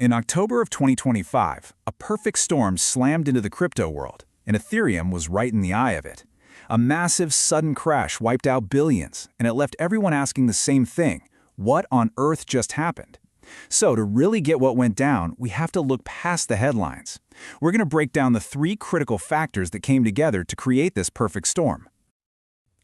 In October of 2025, a perfect storm slammed into the crypto world, and Ethereum was right in the eye of it. A massive, sudden crash wiped out billions, and it left everyone asking the same thing: what on earth just happened? So, to really get what went down, we have to look past the headlines. We're going to break down the 3 critical factors that came together to create this perfect storm.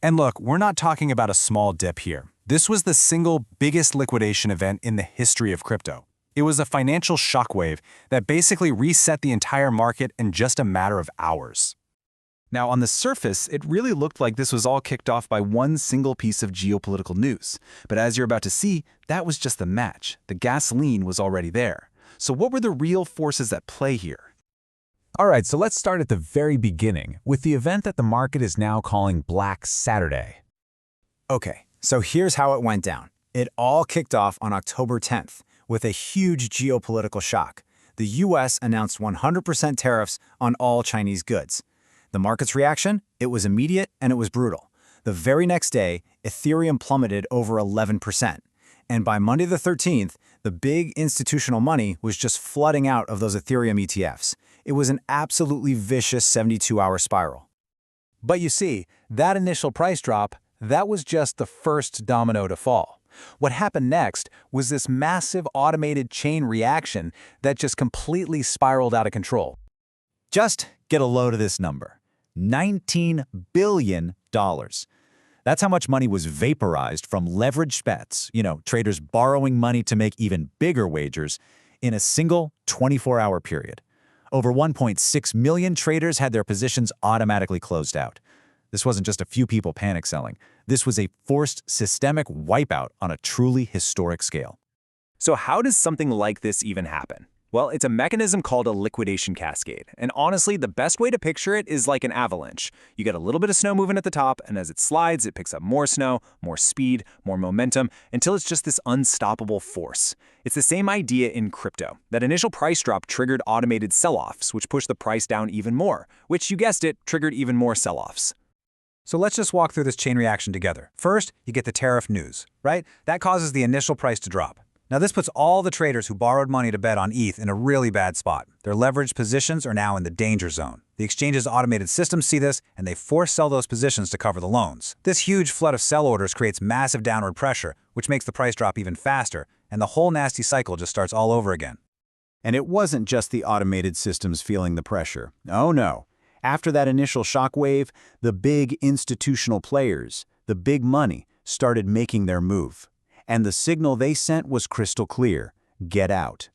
And look, we're not talking about a small dip here. This was the single biggest liquidation event in the history of crypto. It was a financial shockwave that basically reset the entire market in just a matter of hours. Now, on the surface, it really looked like this was all kicked off by one single piece of geopolitical news. But as you're about to see, that was just the match. The gasoline was already there. So what were the real forces at play here? All right, so let's start at the very beginning with the event that the market is now calling Black Saturday. Okay, so here's how it went down. It all kicked off on October 10th with a huge geopolitical shock. The US announced 100% tariffs on all Chinese goods. The market's reaction? It was immediate and it was brutal. The very next day, Ethereum plummeted over 11%. And by Monday the 13th, the big institutional money was just flooding out of those Ethereum ETFs. It was an absolutely vicious 72-hour spiral. But you see, that initial price drop, that was just the first domino to fall. What happened next was this massive automated chain reaction that just completely spiraled out of control. Just get a load of this number. $19 billion. That's how much money was vaporized from leveraged bets, traders borrowing money to make even bigger wagers, in a single 24-hour period. Over 1.6 million traders had their positions automatically closed out. This wasn't just a few people panic selling. This was a forced systemic wipeout on a truly historic scale. So how does something like this even happen? Well, it's a mechanism called a liquidation cascade. And honestly, the best way to picture it is like an avalanche. You get a little bit of snow moving at the top, and as it slides, it picks up more snow, more speed, more momentum, until it's just this unstoppable force. It's the same idea in crypto. That initial price drop triggered automated sell-offs, which pushed the price down even more, which, you guessed it, triggered even more sell-offs. So let's just walk through this chain reaction together. First, you get the tariff news, right? That causes the initial price to drop. Now, this puts all the traders who borrowed money to bet on ETH in a really bad spot. Their leveraged positions are now in the danger zone. The exchange's automated systems see this, and they force sell those positions to cover the loans. This huge flood of sell orders creates massive downward pressure, which makes the price drop even faster, and the whole nasty cycle just starts all over again. And it wasn't just the automated systems feeling the pressure. Oh no. After that initial shockwave, the big institutional players, the big money, started making their move. And the signal they sent was crystal clear: get out.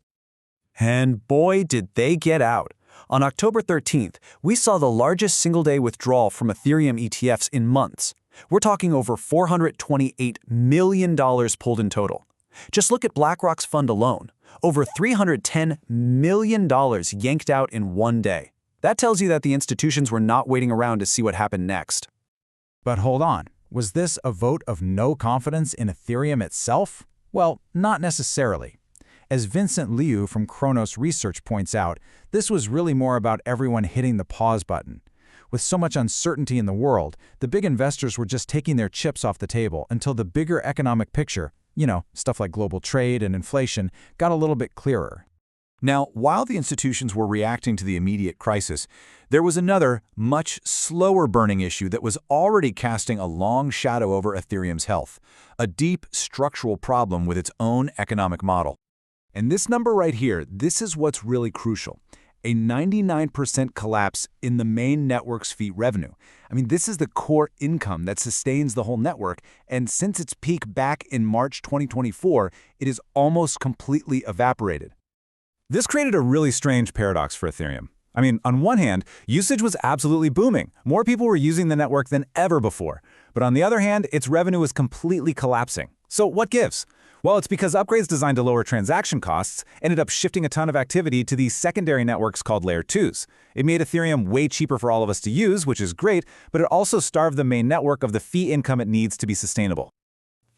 And boy, did they get out. On October 13th, we saw the largest single-day withdrawal from Ethereum ETFs in months. We're talking over $428 million pulled in total. Just look at BlackRock's fund alone. Over $310 million yanked out in one day. That tells you that the institutions were not waiting around to see what happened next. But hold on. Was this a vote of no confidence in Ethereum itself? Well, not necessarily. As Vincent Liu from Kronos Research points out, this was really more about everyone hitting the pause button. With so much uncertainty in the world, the big investors were just taking their chips off the table until the bigger economic picture, stuff like global trade and inflation, got a little bit clearer. Now, while the institutions were reacting to the immediate crisis, there was another, much slower-burning issue that was already casting a long shadow over Ethereum's health, a deep structural problem with its own economic model. And this number right here, this is what's really crucial: a 99% collapse in the main network's fee revenue. This is the core income that sustains the whole network, and since its peak back in March 2024, it is almost completely evaporated. This created a really strange paradox for Ethereum. On one hand, usage was absolutely booming. More people were using the network than ever before. But on the other hand, its revenue was completely collapsing. So what gives? Well, it's because upgrades designed to lower transaction costs ended up shifting a ton of activity to these secondary networks called Layer 2s. It made Ethereum way cheaper for all of us to use, which is great, but it also starved the main network of the fee income it needs to be sustainable.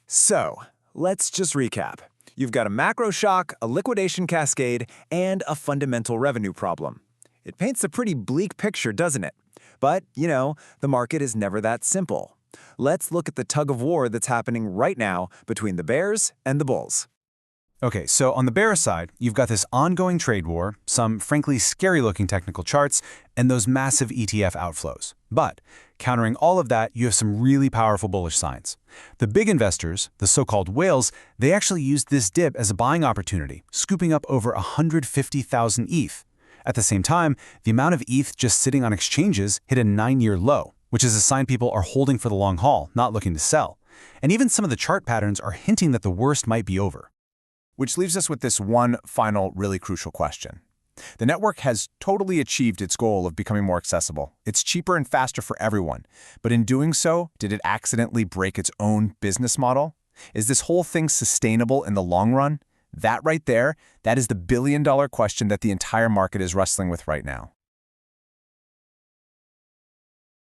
So, let's just recap. You've got a macro shock, a liquidation cascade, and a fundamental revenue problem. It paints a pretty bleak picture, doesn't it? But, the market is never that simple. Let's look at the tug of war that's happening right now between the bears and the bulls. Okay, so on the bearish side, you've got this ongoing trade war, some frankly scary-looking technical charts, and those massive ETF outflows. But countering all of that, you have some really powerful bullish signs. The big investors, the so-called whales, they actually used this dip as a buying opportunity, scooping up over 150,000 ETH. At the same time, the amount of ETH just sitting on exchanges hit a 9-year low, which is a sign people are holding for the long haul, not looking to sell. And even some of the chart patterns are hinting that the worst might be over. Which leaves us with this one final really crucial question. The network has totally achieved its goal of becoming more accessible. It's cheaper and faster for everyone. But in doing so, did it accidentally break its own business model? Is this whole thing sustainable in the long run? That right there, that is the billion-dollar question that the entire market is wrestling with right now.